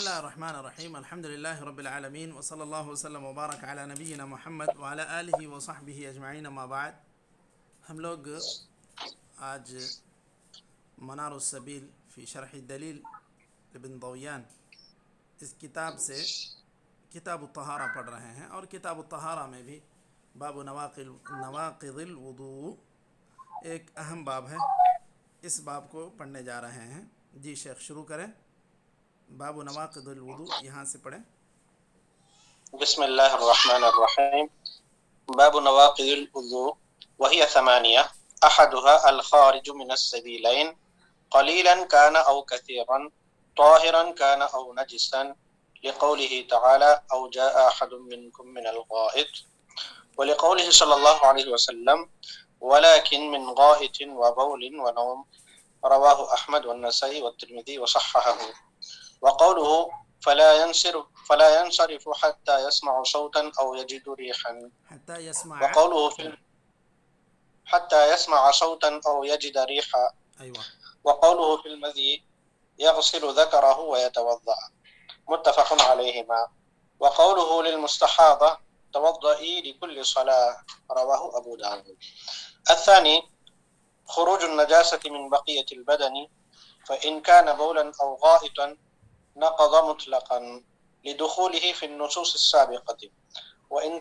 الله الرحمن الرحيم. الحمد لله رب العالمين، وصلى الله وسلم وبارك على نبينا محمد وعلى آله وصحبه أجمعين. ما بعد، ہم لوگ آج منار السبیل فی شرح الدلیل ابن ضویان اس کتاب سے کتاب الطہارہ پڑھ رہے ہیں، اور کتاب الطہارہ میں بھی باب نواقض الوضوء ایک اہم باب ہے. اس باب کو پڑھنے جا رہے ہیں. جی شیخ شروع کریں. باب نواقض الوضوء یہاں سے پڑھیں. بسم اللہ الرحمن الرحیم. باب نواقض الوضوء وهي ثمانية أحدها الخارج من السبيلين قليلا كان أو كثيرا طاهرا كان أو نجسا لقوله تعالى أو جاء أحد منكم من الغائط، ولقوله صلى الله عليه وسلم ولكن من غائط وبول ونوم، رواه أحمد والنسائي والترمذي وصححه. وقوله فلا ينصرف حتى يسمع صوتا أو يجد ريحا، وقوله حتى يسمع صوتا أو يجد ريحا. وقوله في المذي يغسل ذكره ويتوضأ، متفق عليهما. وقوله للمستحاضة توضئي لكل صلاة، رواه أبو داود. الثاني خروج النجاسة من بقية البدن، فإن كان بولا أو غائطا نقض مطلقا لدخوله في النصوص السابقة، وإن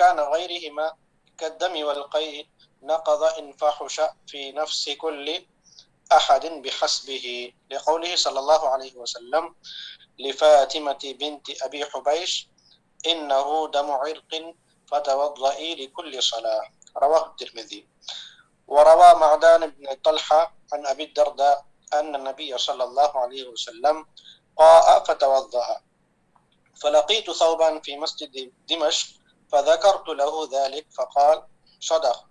كان غيرهما كالدم والقيء نقض إن فحش في نفس كل أحد بحسبه، لقوله صلى الله عليه وسلم لفاطمة بنت أبي حبيش إنه دم عرق فتوضئي لكل صلاة، رواه الترمذي. وروى معدان بن طلحة عن أبي الدرداء أن النبي صلى الله عليه وسلم قاء فتوضأ، فلقيت ثوبا في مسجد دمشق فذكرت له ذلك فقال صدق،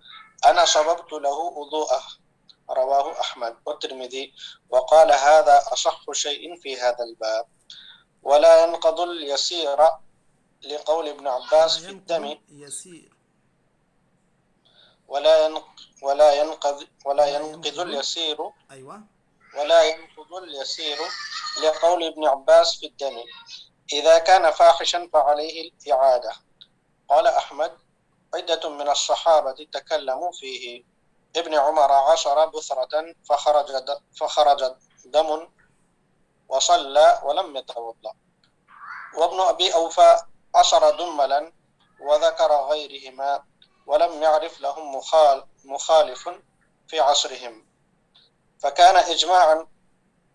أنا صببت له وضوءه، رواه أحمد والترمذي، وقال هذا أصح شيء في هذا الباب. ولا ينقض اليسير لقول ابن عباس في الدم، ولا ينقض اليسير لقول ابن عباس في الدم إذا كان فاحشا فعليه الإعادة. قال أحمد عدة من الصحابة تكلموا فيه. ابن عمر عصر بثرة فخرج دم وصلى ولم يتوضأ. وابن أبي أوفى عصر دملا وذكر غيرهما ولم يعرف لهم مخالف في عصرهم، فكان إجماعا.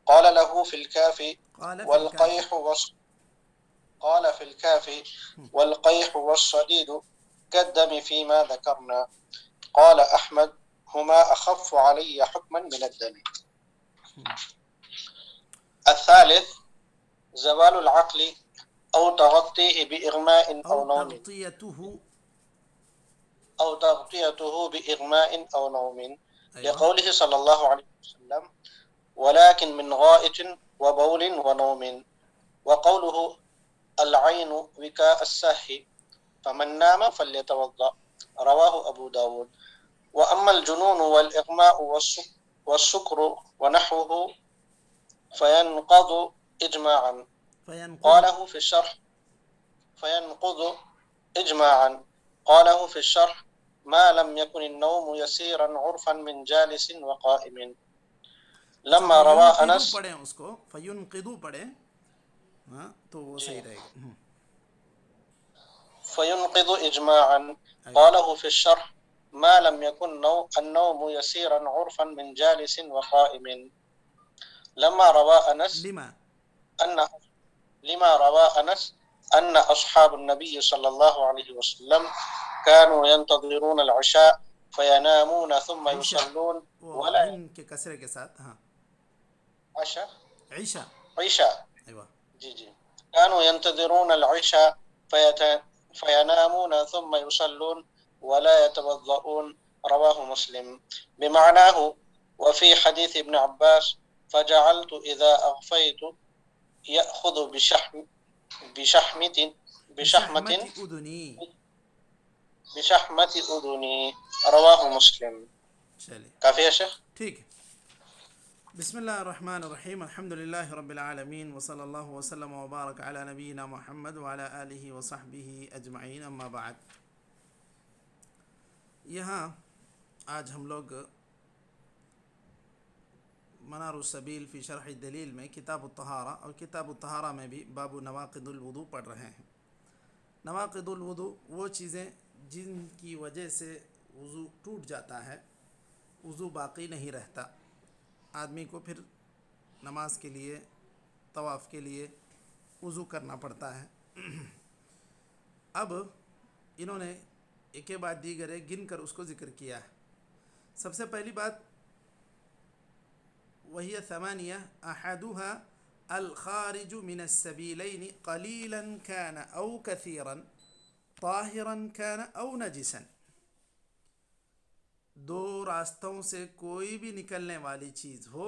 قال له في الكافي والقيح والصديد كالدم فيما ذكرنا. قال أحمد هما أخف علي حكما من الدم. الثالث زوال العقل أو تغطيه بإغماء أو نوم، بإغماء أو نوم، لقوله صلى الله عليه وسلم ولكن من غائط وبول ونوم. وقوله العين وكاء السهي فمن نام فليتوضأ، رواه أبو داود. وأما الجنون والإغماء والسكر ونحوه فينقض إجماعا. قاله في الشرح ما لم يكن النوم يسيرا عرفا من جالس وقائم. لما روى أنس پڑھیں اس کو فینقضو پڑھیں، ہاں تو وہ صحیح رہے گا. فينقض إجماعا. قاله في الشرح ما لم يكن النوم يسيرا عرفا من جالس وقائم. لما روى أنس أن أصحاب النبي صلى الله عليه وسلم كانوا ينتظرون العشاء فينامون ثم يصلون ولا کے کسرے کے ساتھ. ہاں عشاء جی كانوا ينتظرون العشاء فينامون ثم يصلون ولا يتوضؤون، رواه مسلم بمعناه. وفي حديث ابن عباس فجعلت إذا أغفيت يأخذ بشحمة أذني، رواه مسلم. چلیے کافی ہے شیخ؟ ٹھیک ہے. بسم اللہ الرحمن الرحیم، الحمد للہ رب العالمین، وصلی اللہ وسلم وبارک علی نبینا محمد وعلی آلہ وصحبہ اجمعین، اما بعد۔ یہاں آج ہم لوگ منار السبیل فی شرح الدلیل میں کتاب الطہارہ اور کتاب الطہارہ میں بھی باب نواقض الوضو پڑھ رہے ہیں۔ نواقض الوضو وہ چیزیں جن کی وجہ سے وضو ٹوٹ جاتا ہے، وضو باقی نہیں رہتا، آدمی کو پھر نماز کے لیے، طواف کے لیے وضو کرنا پڑتا ہے۔ اب انہوں نے ایک کے بعد دیگر گن کر اس کو ذکر کیا ہے۔ سب سے پہلی بات وہی ثمانیہ احدها الخارج من السبیلین قلیلا کان او کثیرا طاہرا کان او نجسا، دو راستوں سے کوئی بھی نکلنے والی چیز ہو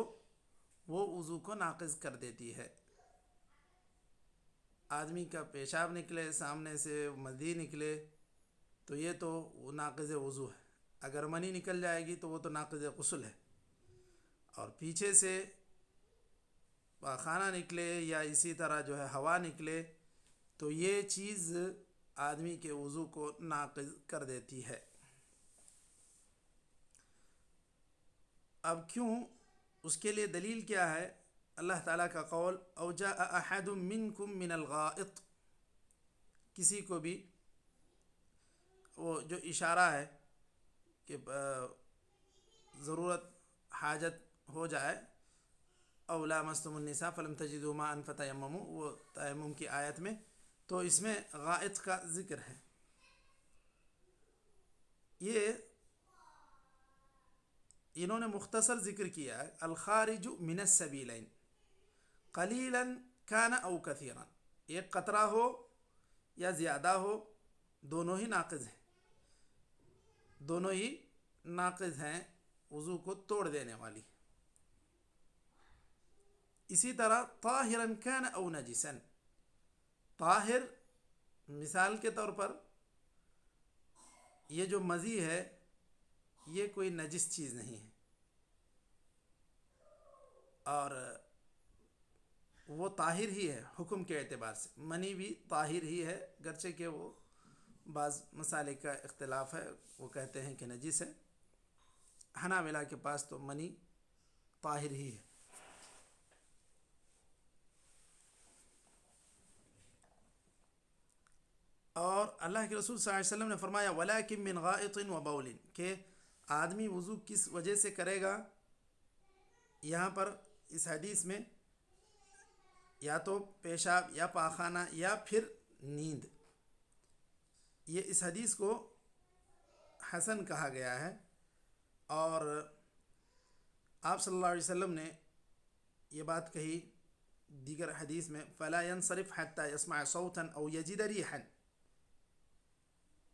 وہ وضو کو ناقض کر دیتی ہے۔ آدمی کا پیشاب نکلے، سامنے سے مدی نکلے تو یہ تو ناقض وضو ہے، اگر منی نکل جائے گی تو وہ تو ناقض غسل ہے، اور پیچھے سے پاخانہ نکلے یا اسی طرح جو ہے ہوا نکلے تو یہ چیز آدمی کے وضو کو ناقض کر دیتی ہے۔ اب کیوں؟ اس کے لیے دلیل کیا ہے؟ اللہ تعالیٰ کا قول او جاء احد منکم من الغائط، کسی کو بھی وہ جو اشارہ ہے کہ ضرورت حاجت ہو جائے، او لامستم النساء فلم تجدوا ماء فتیمموا، وہ تیمم کی آیت میں، تو اس میں غائط کا ذکر ہے۔ یہ انہوں نے مختصر ذکر کیا ہے، الخارج من السبیلین قلیلا کان او کثیرا، ایک قطرہ ہو یا زیادہ ہو، دونوں ہی ناقض ہیں، دونوں ہی ناقض ہیں، وضو کو توڑ دینے والی۔ اسی طرح طاہرا کان او نجسا، طاہر مثال کے طور پر یہ جو مزی ہے یہ کوئی نجس چیز نہیں ہے، اور وہ طاہر ہی ہے حکم کے اعتبار سے، منی بھی طاہر ہی ہے، گرچہ کہ وہ بعض مسالک کا اختلاف ہے، وہ کہتے ہیں کہ نجس ہے۔ حنابلہ کے پاس تو منی طاہر ہی ہے۔ اور اللہ کے رسول صلی اللہ علیہ وسلم نے فرمایا وَلَكِن مِّن غَائِطٍ وَبَوْلٍ، کہ آدمی وضو کس وجہ سے کرے گا؟ یہاں پر اس حدیث میں یا تو پیشاب یا پاخانہ یا پھر نیند، یہ اس حدیث کو حسن کہا گیا ہے۔ اور آپ صلی اللہ علیہ وسلم نے یہ بات کہی دیگر حدیث میں فَلَا يَنصَرِفْ حَتَّى يَسْمَعَ صَوْتًا أَوْ يَجِدَ رِيحًا،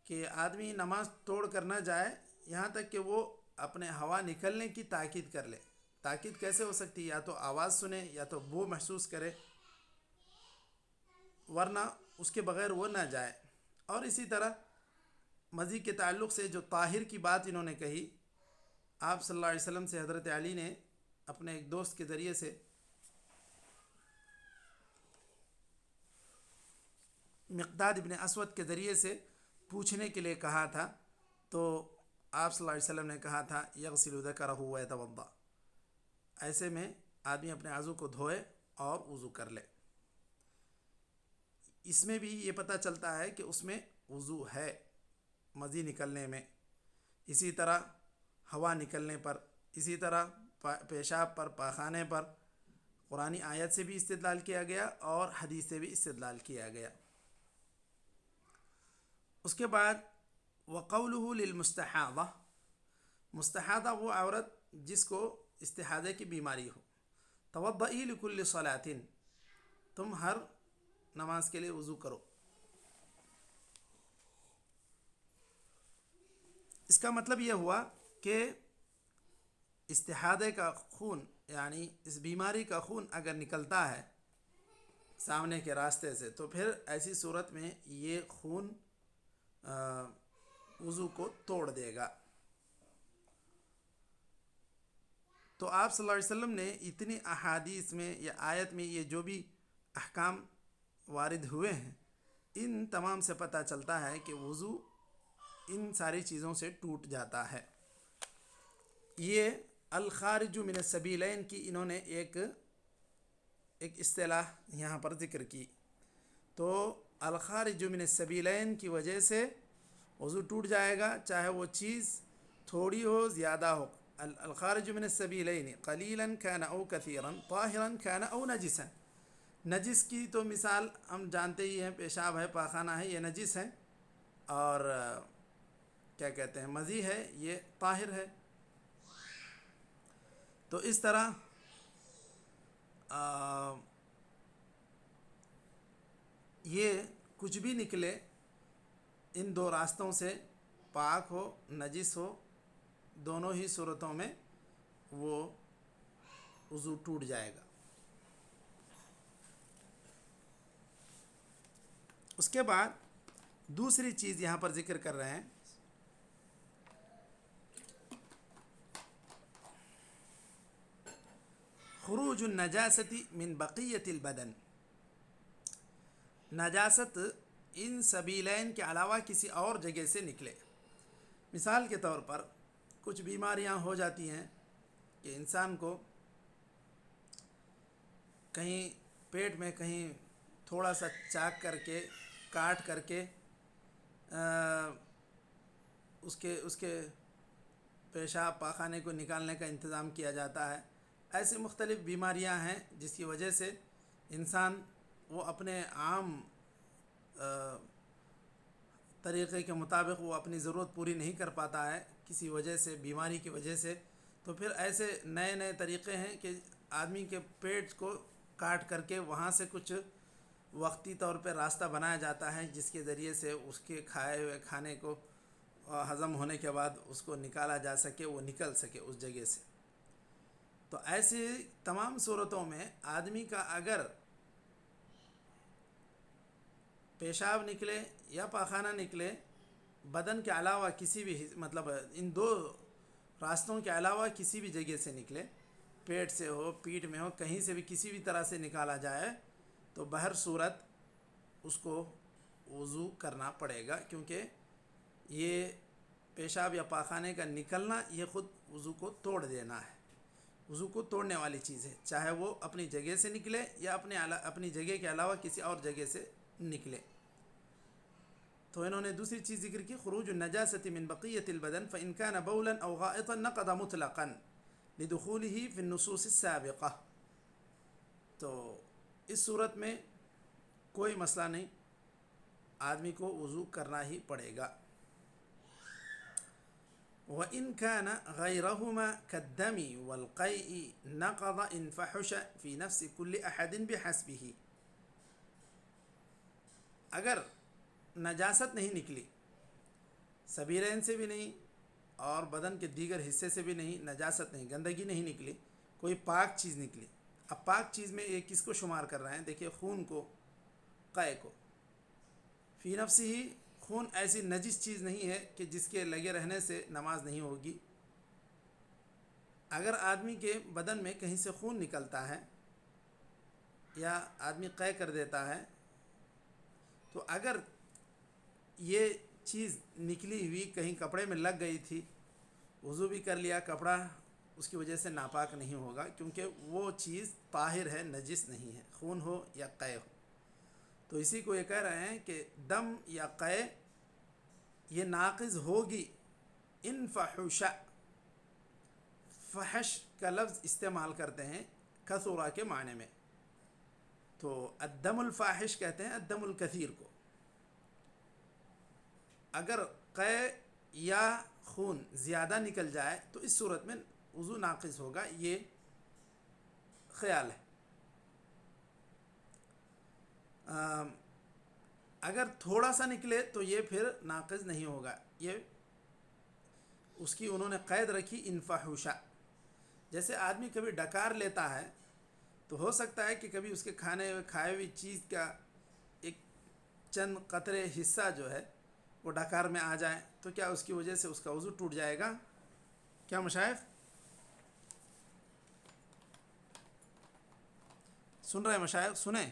کہ آدمی نماز توڑ کر نہ جائے یہاں تک کہ وہ اپنے ہوا نکلنے کی تاکید کر لے۔ تاکید کیسے ہو سکتی ہے؟ یا تو آواز سنے یا تو بو محسوس کرے، ورنہ اس کے بغیر وہ نہ جائے۔ اور اسی طرح مزید کے تعلق سے جو طاہر کی بات انہوں نے کہی، آپ صلی اللہ علیہ وسلم سے حضرت علی نے اپنے ایک دوست کے ذریعے سے مقداد ابن اسود کے ذریعے سے پوچھنے کے لیے کہا تھا، تو آپ صلی اللہ علیہ وسلم نے کہا تھا یغسل ذکرہ ویتوضا، ایسے میں آدمی اپنے عضو کو دھوئے اور وضو کر لے۔ اس میں بھی یہ پتہ چلتا ہے کہ اس میں وضو ہے مزی نکلنے میں، اسی طرح ہوا نکلنے پر، اسی طرح پیشاب پر، پاخانے پر قرآنی آیت سے بھی استدلال کیا گیا اور حدیث سے بھی استدلال کیا گیا۔ اس کے بعد وقولہ للمستحاضہ، مستحاضہ وہ عورت جس کو استحاضہ کی بیماری ہو، توضئی لکل صلاۃ، تم ہر نماز کے لیے وضو کرو۔ اس کا مطلب یہ ہوا کہ استحاضہ کا خون، یعنی اس بیماری کا خون اگر نکلتا ہے سامنے کے راستے سے، تو پھر ایسی صورت میں یہ خون وضو کو توڑ دے گا۔ تو آپ صلی اللہ علیہ وسلم نے اتنی احادیث میں یا آیت میں یہ جو بھی احکام وارد ہوئے ہیں، ان تمام سے پتہ چلتا ہے کہ وضو ان ساری چیزوں سے ٹوٹ جاتا ہے۔ یہ الخارج من السبیلین کی انہوں نے ایک اصطلاح یہاں پر ذکر کی۔ تو الخارج من السبیلین کی وجہ سے وضو ٹوٹ جائے گا، چاہے وہ چیز تھوڑی ہو زیادہ ہو۔ الخارج من السبیلین قلیلا کان او کثیرا طاہرا کان او نجسا۔ نجس کی تو مثال ہم جانتے ہی ہیں، پیشاب ہے، پاخانہ ہے، یہ نجس ہے، اور کیا کہتے ہیں مزی ہے، یہ طاہر ہے۔ تو اس طرح یہ کچھ بھی نکلے ان دو راستوں سے، پاک ہو نجس ہو، دونوں ہی صورتوں میں وہ وضو ٹوٹ جائے گا۔ اس کے بعد دوسری چیز یہاں پر ذکر کر رہے ہیں، خروج النجاست من بقیت البدن۔ نجاست ان سبیلین کے علاوہ کسی اور جگہ سے نکلے۔ مثال کے طور پر کچھ بیماریاں ہو جاتی ہیں کہ انسان کو کہیں پیٹ میں کہیں تھوڑا سا چاک کر کے، کاٹ کر کے اس کے پیشاب پاخانے کو نکالنے کا انتظام کیا جاتا ہے۔ ایسی مختلف بیماریاں ہیں جس کی وجہ سے انسان وہ اپنے عام طریقے کے مطابق وہ اپنی ضرورت پوری نہیں کر پاتا ہے کسی وجہ سے، بیماری کی وجہ سے۔ تو پھر ایسے نئے نئے طریقے ہیں کہ آدمی کے پیٹ کو کاٹ کر کے وہاں سے کچھ وقتی طور پہ راستہ بنایا جاتا ہے جس کے ذریعے سے اس کے کھائے ہوئے کھانے کو ہضم ہونے کے بعد اس کو نکالا جا سکے، وہ نکل سکے اس جگہ سے۔ تو ایسی تمام صورتوں میں آدمی کا اگر پیشاب نکلے یا پاخانہ نکلے بدن کے علاوہ کسی بھی مطلب ان دو راستوں کے علاوہ کسی بھی جگہ سے نکلے، پیٹ سے ہو، پیٹھ میں ہو، کہیں سے بھی کسی بھی طرح سے نکالا جائے، تو بہر صورت اس کو وضو کرنا پڑے گا، کیونکہ یہ پیشاب یا پاخانے کا نکلنا یہ خود وضو کو توڑ دینا ہے، وضو کو توڑنے والی چیز ہے، چاہے وہ اپنی جگہ سے نکلے یا اپنی جگہ کے علاوہ کسی اور جگہ سے نکلے۔ تو انہوں نے دوسری چیز ذکر کی، خروج النجاست من بقیت البدن فإن كان بولا او غائطا نقض مطلقا لدخوله في النصوص السابقہ۔ تو اس صورت میں کوئی مسئلہ نہیں، آدمی کو وضو کرنا ہی پڑے گا۔ وإن كان غيرهما كالدم والقيء نقض إن فحش في نفس كل أحد بحسبه۔ اگر نجاست نہیں نکلی، سبیلین سے بھی نہیں اور بدن کے دیگر حصے سے بھی نہیں، نجاست نہیں، گندگی نہیں نکلی، کوئی پاک چیز نکلی۔ اب پاک چیز میں یہ کس کو شمار کر رہے ہیں؟ دیکھیے خون کو، قے کو، فی نفس ہی، خون ایسی نجس چیز نہیں ہے کہ جس کے لگے رہنے سے نماز نہیں ہوگی۔ اگر آدمی کے بدن میں کہیں سے خون نکلتا ہے یا آدمی قے کر دیتا ہے، تو اگر یہ چیز نکلی ہوئی کہیں کپڑے میں لگ گئی تھی، وضو بھی کر لیا، کپڑا اس کی وجہ سے ناپاک نہیں ہوگا، کیونکہ وہ چیز طاہر ہے، نجس نہیں ہے، خون ہو یا قے ہو۔ تو اسی کو یہ کہہ رہے ہیں کہ دم یا قے یہ ناقض ہوگی ان فحش۔ فحش کا لفظ استعمال کرتے ہیں کثورہ کے معنی میں، تو الدم الفاحش کہتے ہیں الدم الکثیر کو۔ اگر قے یا خون زیادہ نکل جائے تو اس صورت میں وضو ناقص ہوگا، یہ خیال ہے۔ اگر تھوڑا سا نکلے تو یہ پھر ناقص نہیں ہوگا، یہ اس کی انہوں نے قید رکھی ان فحش۔ جیسے آدمی کبھی ڈکار لیتا ہے تو ہو سکتا ہے کہ کبھی اس کے کھائے ہوئی چیز کا ایک چند قطرے حصہ جو ہے وہ ڈکار میں آ جائے، تو کیا اس کی وجہ سے اس کا وضو ٹوٹ جائے گا؟ کیا مشائخ؟ سن رہے ہیں مشائخ؟ سنیں.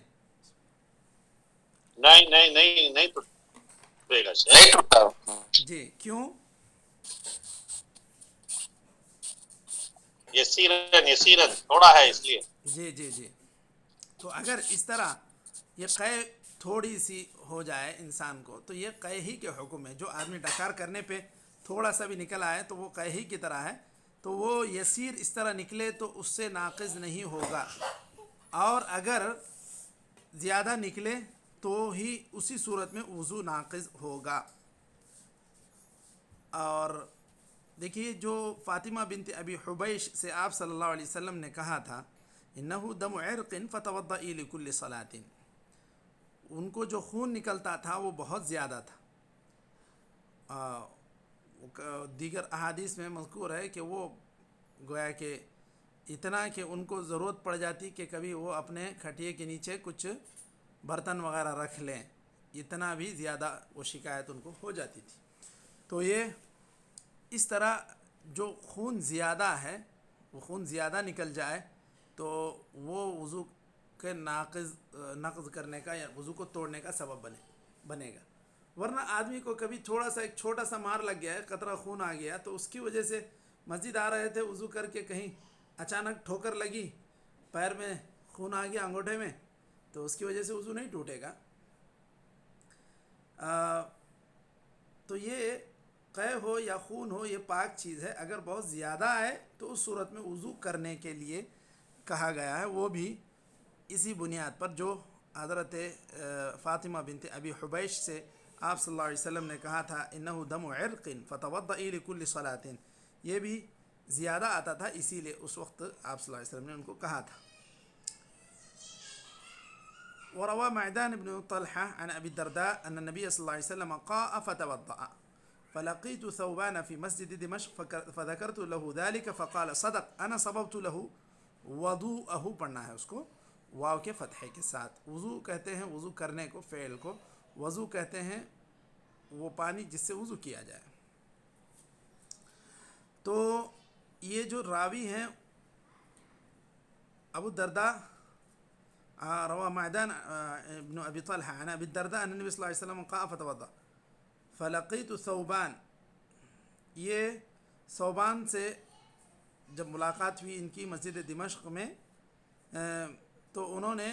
نہیں ٹوٹے گا، نہیں ٹوٹتا. جی کیوں؟ یسیرن تھوڑا ہے اس لیے. جی. تو اگر اس طرح یہ قے تھوڑی سی ہو جائے انسان کو تو یہ قے ہی کے حکم ہے. جو آدمی ڈکار کرنے پہ تھوڑا سا بھی نکل آئے تو وہ قے ہی کی طرح ہے. تو وہ یسیر اس طرح نکلے تو اس سے ناقض نہیں ہوگا، اور اگر زیادہ نکلے تو ہی اسی صورت میں وضو ناقض ہوگا. اور دیکھیے جو فاطمہ بنت ابی حبیش سے آپ صلی اللہ علیہ وسلم نے کہا تھا انہ دم عرق فتوضئی لکل صلاۃ، ان کو جو خون نکلتا تھا وہ بہت زیادہ تھا. دیگر احادیث میں مذکور ہے کہ وہ گویا کہ اتنا کہ ان کو ضرورت پڑ جاتی کہ کبھی وہ اپنے کھٹیے کے نیچے کچھ برتن وغیرہ رکھ لیں، اتنا بھی زیادہ وہ شکایت ان کو ہو جاتی تھی. تو یہ اس طرح جو خون زیادہ ہے، وہ خون زیادہ نکل جائے تو وہ وضو کے نقض کرنے کا یا وضو کو توڑنے کا سبب بنے گا. ورنہ آدمی کو کبھی تھوڑا سا ایک چھوٹا سا مار لگ گیا ہے، قطرہ خون آ گیا، تو اس کی وجہ سے مسجد آ رہے تھے وضو کر کے کہیں اچانک ٹھوکر لگی، پیر میں خون آ گیا انگوٹھے میں، تو اس کی وجہ سے وضو نہیں ٹوٹے گا. تو یہ قے ہو یا خون ہو یہ پاک چیز ہے. اگر بہت زیادہ ہے تو اس صورت میں وضو کرنے کے لیے کہا گیا ہے، وہ بھی اسی بنیاد پر جو حضرت فاطمہ بنت ابی حبیش سے آپ صلی اللہ علیہ وسلم نے کہا تھا انہ دم عرق فتوضئی لکل صلاۃ، یہ بھی زیادہ آتا تھا، اسی لیے اس وقت آپ صلی اللہ علیہ وسلم نے ان کو کہا تھا. وروى معدان بن طلحة عن أبي الدرداء أن النبي صلى الله عليه وسلم قاء فتوضأ فلقيت ثوبان في مسجد دمشق فذكرت له ذلك فقال صدق أنا صببت له وضوءه. پڑھنا ہے اس کو واو کے فتحے کے ساتھ. وضو کہتے ہیں وضو کرنے کو، فعل کو وضو کہتے ہیں وہ پانی جس سے وضو کیا جائے. تو یہ جو راوی ہیں ابو الدرداء، روى معدان ابن ابی طلحہ عن ابی الدرداء ان النبی صلی اللہ علیہ وسلم قاء فتوضأ فلقيت ثوبان، یہ ثوبان سے جب ملاقات ہوئی ان کی مسجد دمشق میں تو انہوں نے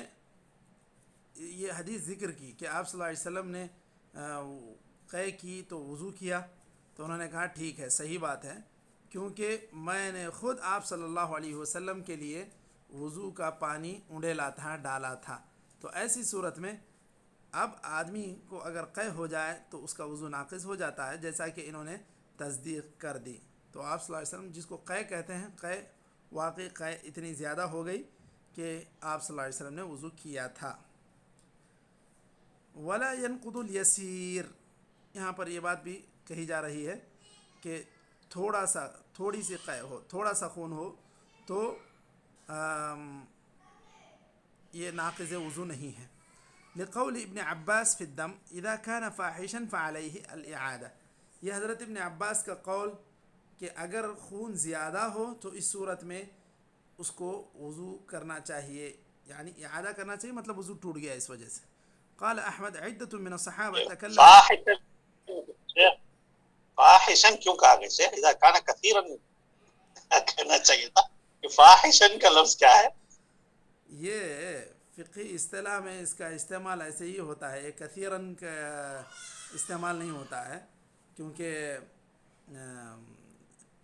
یہ حدیث ذکر کی کہ آپ صلی اللہ علیہ وسلم نے قے کی تو وضو کیا. تو انہوں نے کہا ٹھیک ہے، صحیح بات ہے، کیونکہ میں نے خود آپ صلی اللہ علیہ وسلم کے لیے وضو کا پانی اونڈیلا تھا، ڈالا تھا. تو ایسی صورت میں اب آدمی کو اگر قے ہو جائے تو اس کا وضو ناقص ہو جاتا ہے، جیسا کہ انہوں نے تصدیق کر دی. تو آپ صلی اللہ علیہ وسلم جس کو قے کہتے ہیں، قے واقعی قے اتنی زیادہ ہو گئی کہ آپ صلی اللہ علیہ وسلم نے وضو کیا تھا. ولا ينقض اليسیر، یہاں پر یہ بات بھی کہی جا رہی ہے کہ تھوڑی سی قے ہو، تھوڑا سا خون ہو تو یہ ناقض وضو نہیں ہے. لقول ابن عباس فی الدم اذا كان فاحشا فعليه الاعادہ، یہ حضرت ابن عباس کا قول کہ اگر خون زیادہ ہو تو اس صورت میں اس کو وضو کرنا چاہیے، یعنی اعادہ کرنا چاہیے، مطلب وضو ٹوٹ گیا اس وجہ سے. قال احمد عدة من الصحابہ تکلم. فاحشن کیوں کہا گیا سے؟ اذا کان کثیرا کہنا چاہیے تھا کہ فاحشن کا لفظ کیا ہے؟ یہ فقہی اصطلاح میں اس کا استعمال ایسے ہی ہوتا ہے، کثیراً کا استعمال نہیں ہوتا ہے، کیونکہ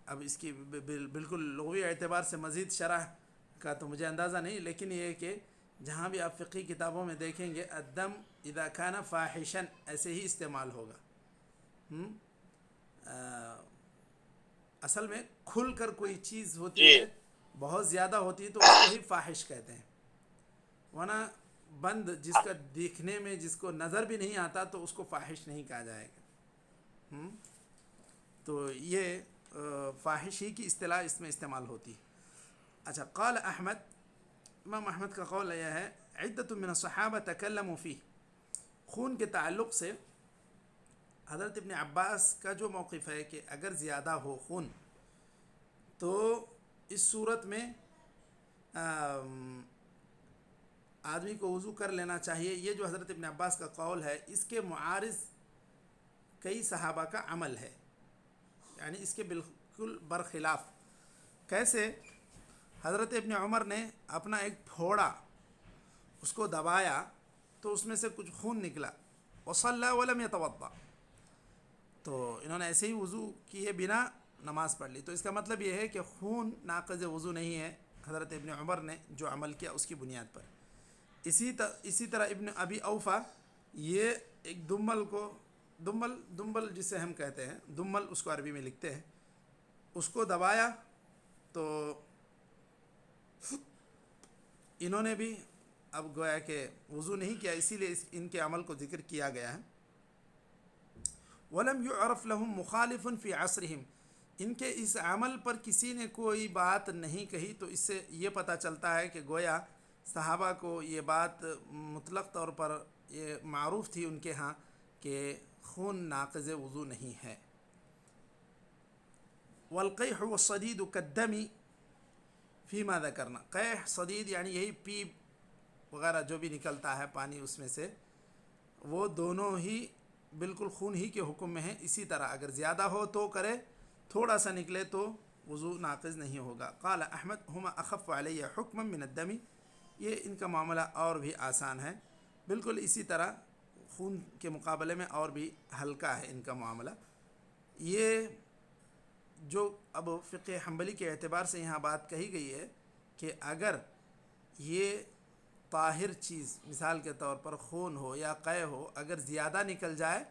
اب اس کی بالکل لغوی اعتبار سے مزید شرح کا تو مجھے اندازہ نہیں، لیکن یہ کہ جہاں بھی آپ فقہی کتابوں میں دیکھیں گے الدم اذا کان فاحشا ایسے ہی استعمال ہوگا. اصل میں کھل کر کوئی چیز ہوتی ہے، بہت زیادہ ہوتی ہے تو اس کو ہی فاحش کہتے ہیں، ورنہ بند جس کا دیکھنے میں جس کو نظر بھی نہیں آتا تو اس کو فاحش نہیں کہا جائے گا. تو یہ فاحش ہی کی اصطلاح اس میں استعمال ہوتی ہے. اچھا، قال احمد، امام احمد کا قول یہ ہے عدۃ من الصحابہ تکلموا فیہ، خون کے تعلق سے حضرت ابن عباس کا جو موقف ہے کہ اگر زیادہ ہو خون تو اس صورت میں آدمی کو وضو کر لینا چاہیے، یہ جو حضرت ابن عباس کا قول ہے اس کے معارض کئی صحابہ کا عمل ہے، یعنی اس کے بالکل برخلاف۔ کیسے؟ حضرت ابن عمر نے اپنا ایک پھوڑا اس کو دبایا تو اس میں سے کچھ خون نکلا، وصلی ولم یتوضا، تو انہوں نے ایسے ہی وضو کیے بنا نماز پڑھ لی۔ تو اس کا مطلب یہ ہے کہ خون ناقض وضو نہیں ہے حضرت ابن عمر نے جو عمل کیا اس کی بنیاد پر۔ اسی طرح ابن ابی اوفا یہ ایک دمل کو دمبل جسے ہم کہتے ہیں، دمل اس کو عربی میں لکھتے ہیں، اس کو دبایا تو انہوں نے بھی اب گویا کہ وضو نہیں کیا، اسی لیے ان کے عمل کو ذکر کیا گیا ہے۔ وَلَمْ يُعْرَفْ لَهُمْ مُخَالِفٌ فِي عَصْرِهِمْ، ان کے اس عمل پر کسی نے کوئی بات نہیں کہی، تو اس سے یہ پتہ چلتا ہے کہ گویا صحابہ کو یہ بات مطلق طور پر یہ معروف تھی ان کے ہاں کہ خون ناقض وضو نہیں ہے۔ والقیح والصدید کالدم فیما ذکرنا، قیح صدید یعنی یہی پیپ وغیرہ جو بھی نکلتا ہے پانی اس میں سے، وہ دونوں ہی بالکل خون ہی کے حکم میں ہیں۔ اسی طرح اگر زیادہ ہو تو کرے، تھوڑا سا نکلے تو وضو ناقض نہیں ہوگا۔ قال احمد ہما اخف علیہ حکما من الدم، یہ ان کا معاملہ اور بھی آسان ہے، بالکل اسی طرح خون کے مقابلے میں اور بھی ہلکا ہے ان کا معاملہ۔ یہ جو اب فقہ حنبلی کے اعتبار سے یہاں بات کہی گئی ہے کہ اگر یہ طاہر چیز مثال کے طور پر خون ہو یا قے ہو، اگر زیادہ نکل جائے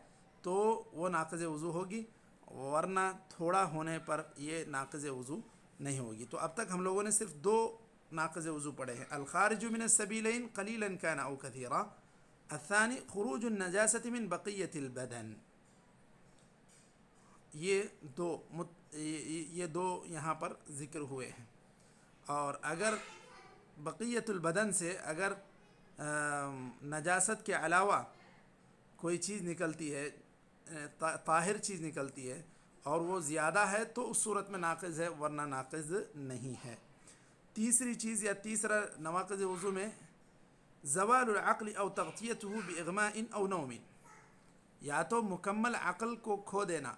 تو وہ ناقض وضو ہوگی، ورنہ تھوڑا ہونے پر یہ ناقض وضو نہیں ہوگی۔ تو اب تک ہم لوگوں نے صرف 2 ناقض وضو پڑھے ہیں، الخارج من السبیلین قلیلا کان او کثیرا، الثانی خروج النجاسۃ من بقیۃ البدن۔ یہ دو یہاں پر ذکر ہوئے ہیں، اور اگر بقیت البدن سے اگر نجاست کے علاوہ کوئی چیز نکلتی ہے، طاہر چیز نکلتی ہے اور وہ زیادہ ہے تو اس صورت میں ناقض ہے، ورنہ ناقض نہیں ہے۔ تیسری چیز یا تیسرا نواقض وضو میں زوال العقل او تغطیتہ باغماء او نوم، یا تو مکمل عقل کو کھو دینا،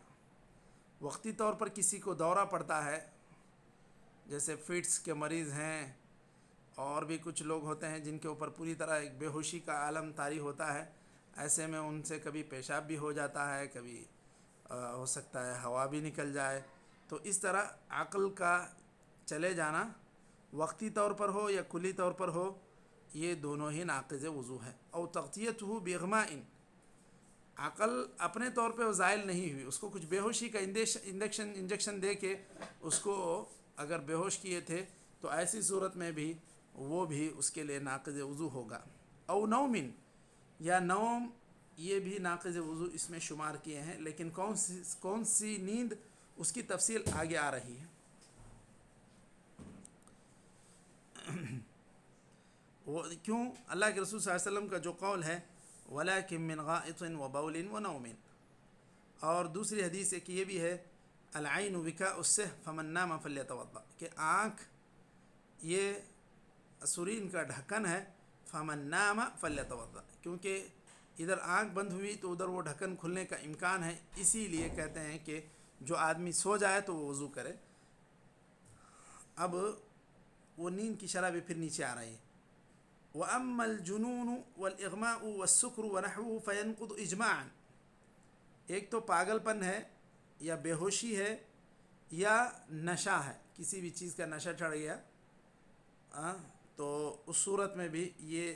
وقتی طور پر کسی کو دورہ پڑتا ہے، جیسے فٹس کے مریض ہیں اور بھی کچھ لوگ ہوتے ہیں جن کے اوپر پوری طرح ایک بے ہوشی کا عالم طاری ہوتا ہے، ایسے میں ان سے کبھی پیشاب بھی ہو جاتا ہے، کبھی ہو سکتا ہے ہوا بھی نکل جائے، تو اس طرح عقل کا چلے جانا وقتی طور پر ہو یا کلی طور پر ہو، یہ دونوں ہی ناقض وضو ہے۔ او تغطیتہ باغماء، عقل اپنے طور پہ وہ زائل نہیں ہوئی، اس کو کچھ بے ہوشی کا انجیکشن دے کے اس کو اگر بے ہوش کیے تھے تو ایسی صورت میں بھی وہ بھی اس کے لیے ناقض وضو ہوگا۔ او نوم، یا نوم، یہ بھی ناقض وضو اس میں شمار کیے ہیں، لیکن کون سی نیند اس کی تفصیل آگے آ رہی ہے۔ وہ کیوں؟ اللہ کے رسول صلی اللہ علیہ وسلم کا جو قول ہے وَلَكِن مِّن غَائِطٍ وَبَوْلٍ وَنَوْمٍ، اور دوسری حدیث ایک یہ بھی ہے العین وکاء الصح فمن نام فلیتوضا، کہ آنکھ یہ سرین کا ڈھکن ہے، فمن نام فلیتوضا، کیونکہ ادھر آنکھ بند ہوئی تو ادھر وہ ڈھکن کھلنے کا امکان ہے، اسی لیے کہتے ہیں کہ جو آدمی سو جائے تو وہ وضو کرے۔ اب وہ نیند کی شرح بھی پھر نیچے آ رہی ہے۔ وَأَمَّا الْجُنُونُ وَالْإِغْمَاءُ وَالسُّكْرُ وَنَحْوُهُ فَيَنْقُضُ إِجْمَاعًا، ایک تو پاگل پن ہے یا بے ہوشی ہے یا نشہ ہے، کسی بھی چیز کا نشہ چڑھ گیا، تو اس صورت میں بھی یہ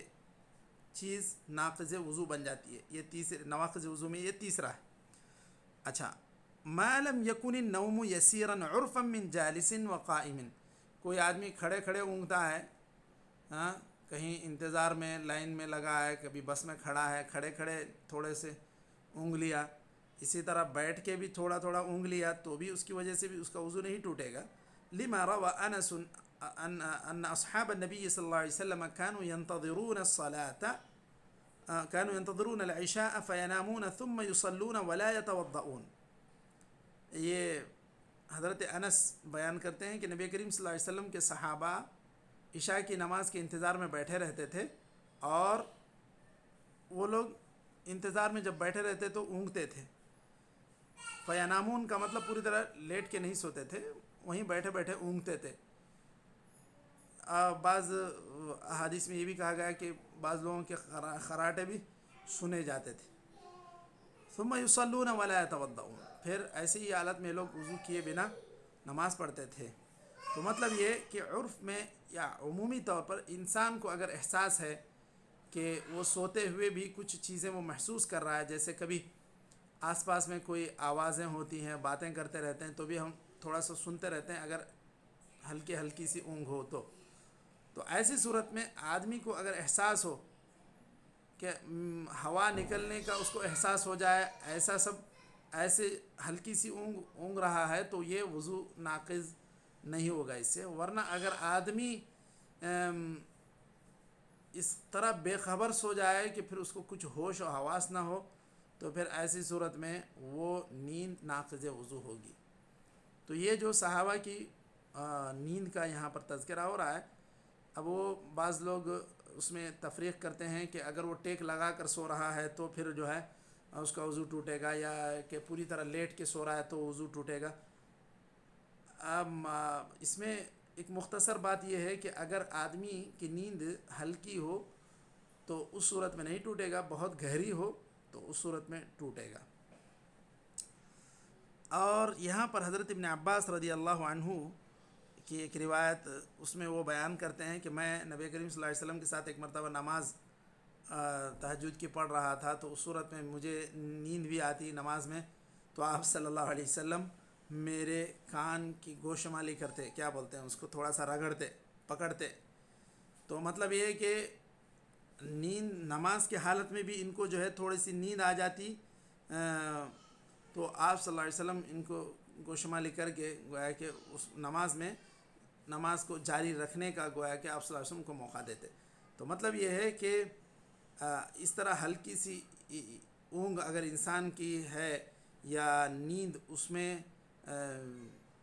چیز ناقض وضو بن جاتی ہے۔ یہ تیسرے نواقض وضو میں یہ تیسرا ہے۔ اچھا، ما لم يكن النوم يسيرا عرفا من جالس وقائم، کوئی آدمی کھڑے کھڑے اونگتا ہے، کہیں انتظار میں لائن میں لگا ہے، کبھی بس میں کھڑا ہے، کھڑے کھڑے تھوڑے سے اونگ لیا، اسی طرح بیٹھ کے بھی تھوڑا تھوڑا اونگ لیا، تو بھی اس کی وجہ سے بھی اس کا وضو نہیں ٹوٹے گا۔ لما روى انس ان اصحاب النبي صلی اللہ علیہ وسلم كانوا ينتظرون العشاء فينامون ثم يصلون ولا يتوضؤون، یہ حضرت انس بیان کرتے ہیں کہ نبی کریم صلی اللہ علیہ وسلم کے صحابہ عشاء کی نماز کے انتظار میں بیٹھے رہتے تھے اور وہ لوگ انتظار میں جب بیٹھے رہتے تو اونگتے تھے. فینامون کا مطلب پوری طرح لیٹ کے نہیں سوتے تھے، وہیں بیٹھے بیٹھے اونگتے تھے. بعض احادیث میں یہ بھی کہا گیا کہ بعض لوگوں کے خراٹے بھی سنے جاتے تھے. ثم یصلون ولا یتوضؤون، پھر ایسی ہی حالت میں لوگ وضو کیے بنا نماز پڑھتے تھے. تو مطلب یہ کہ عرف میں یا عمومی طور پر انسان کو اگر احساس ہے کہ وہ سوتے ہوئے بھی کچھ چیزیں وہ محسوس کر رہا ہے، جیسے کبھی آس پاس میں کوئی آوازیں ہوتی ہیں، باتیں کرتے رہتے ہیں، تو بھی ہم تھوڑا سا سنتے رہتے ہیں اگر ہلکی سی اونگ ہو تو ایسی صورت میں آدمی کو اگر احساس ہو کہ ہوا نکلنے کا اس کو احساس ہو جائے، ایسے ہلکی سی اونگ رہا ہے، تو یہ وضو ناقض نہیں ہوگا اس سے. ورنہ اگر آدمی اس طرح بے خبر سو جائے کہ پھر اس کو کچھ ہوش و حواس نہ ہو، تو پھر ایسی صورت میں وہ نیند ناقض وضو ہوگی. تو یہ جو صحابہ کی نیند کا یہاں پر تذکرہ ہو رہا ہے، اب وہ بعض لوگ اس میں تفریق کرتے ہیں کہ اگر وہ ٹیک لگا کر سو رہا ہے تو پھر جو ہے اس کا وضو ٹوٹے گا، یا کہ پوری طرح لیٹ کے سو رہا ہے تو وضو ٹوٹے گا. اب اس میں ایک مختصر بات یہ ہے کہ اگر آدمی کی نیند ہلکی ہو تو اس صورت میں نہیں ٹوٹے گا، بہت گہری ہو تو اس صورت میں ٹوٹے گا. اور یہاں پر حضرت ابن عباس رضی اللہ عنہ کی ایک روایت، اس میں وہ بیان کرتے ہیں کہ میں نبی کریم صلی اللہ علیہ وسلم کے ساتھ ایک مرتبہ نماز تہجد کی پڑھ رہا تھا، تو اس صورت میں مجھے نیند بھی آتی نماز میں، تو آپ صلی اللہ علیہ وسلم میرے کان کی گوشمالی کرتے، کیا بولتے ہیں اس کو، تھوڑا سا رگڑتے، پکڑتے. تو مطلب یہ ہے کہ نیند نماز کی حالت میں بھی ان کو جو ہے تھوڑی سی نیند آ جاتی، تو آپ صلی اللہ علیہ وسلم ان کو گوشمالی کر کے گویا کہ اس نماز میں نماز کو جاری رکھنے کا گویا کہ آپ صلی اللہ علیہ وسلم کو موقع دیتے. تو مطلب یہ ہے کہ اس طرح ہلکی سی اونگ اگر انسان کی ہے یا نیند، اس میں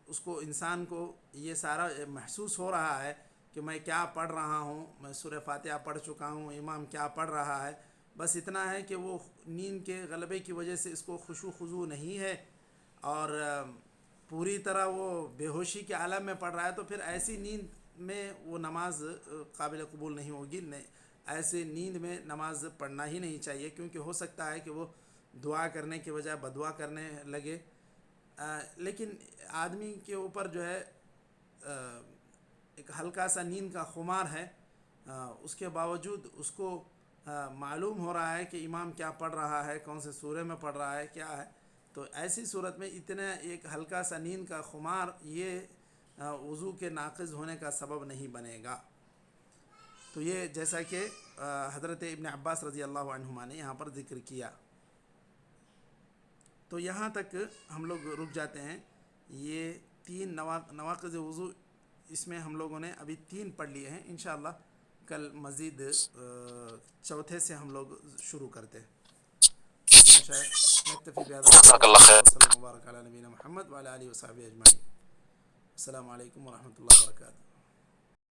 اس کو انسان کو یہ سارا محسوس ہو رہا ہے کہ میں کیا پڑھ رہا ہوں، میں سورہ فاتحہ پڑھ چکا ہوں، امام کیا پڑھ رہا ہے، بس اتنا ہے کہ وہ نیند کے غلبے کی وجہ سے اس کو خشوع خضوع نہیں ہے اور پوری طرح وہ بے ہوشی کے عالم میں پڑھ رہا ہے، تو پھر ایسی نیند میں وہ نماز قابل قبول نہیں ہوگی. ایسے نیند میں نماز پڑھنا ہی نہیں چاہیے، کیونکہ ہو سکتا ہے کہ وہ دعا کرنے کے بجائے بدعا کرنے لگے. لیکن آدمی کے اوپر جو ہے ایک ہلکا سا نیند کا خمار ہے، اس کے باوجود اس کو معلوم ہو رہا ہے کہ امام کیا پڑھ رہا ہے، کون سے سورے میں پڑھ رہا ہے، کیا ہے، تو ایسی صورت میں اتنا ایک ہلکا سا نیند کا خمار یہ وضو کے ناقض ہونے کا سبب نہیں بنے گا. تو یہ جیسا کہ حضرت ابن عباس رضی اللہ عنہما نے یہاں پر ذکر کیا. تو یہاں تک ہم لوگ رک جاتے ہیں. یہ 3 نواقض وضو، اس میں ہم لوگوں نے ابھی 3 پڑھ لیے ہیں. انشاءاللہ کل مزید چوتھے سے ہم لوگ شروع کرتے ہیں. نکتفی بہذا وصلی اللہ وبارک علی نبینا محمد وعلی آلہ وصحبہ اجمعین. السلام علیکم ورحمۃ اللہ وبرکاتہ.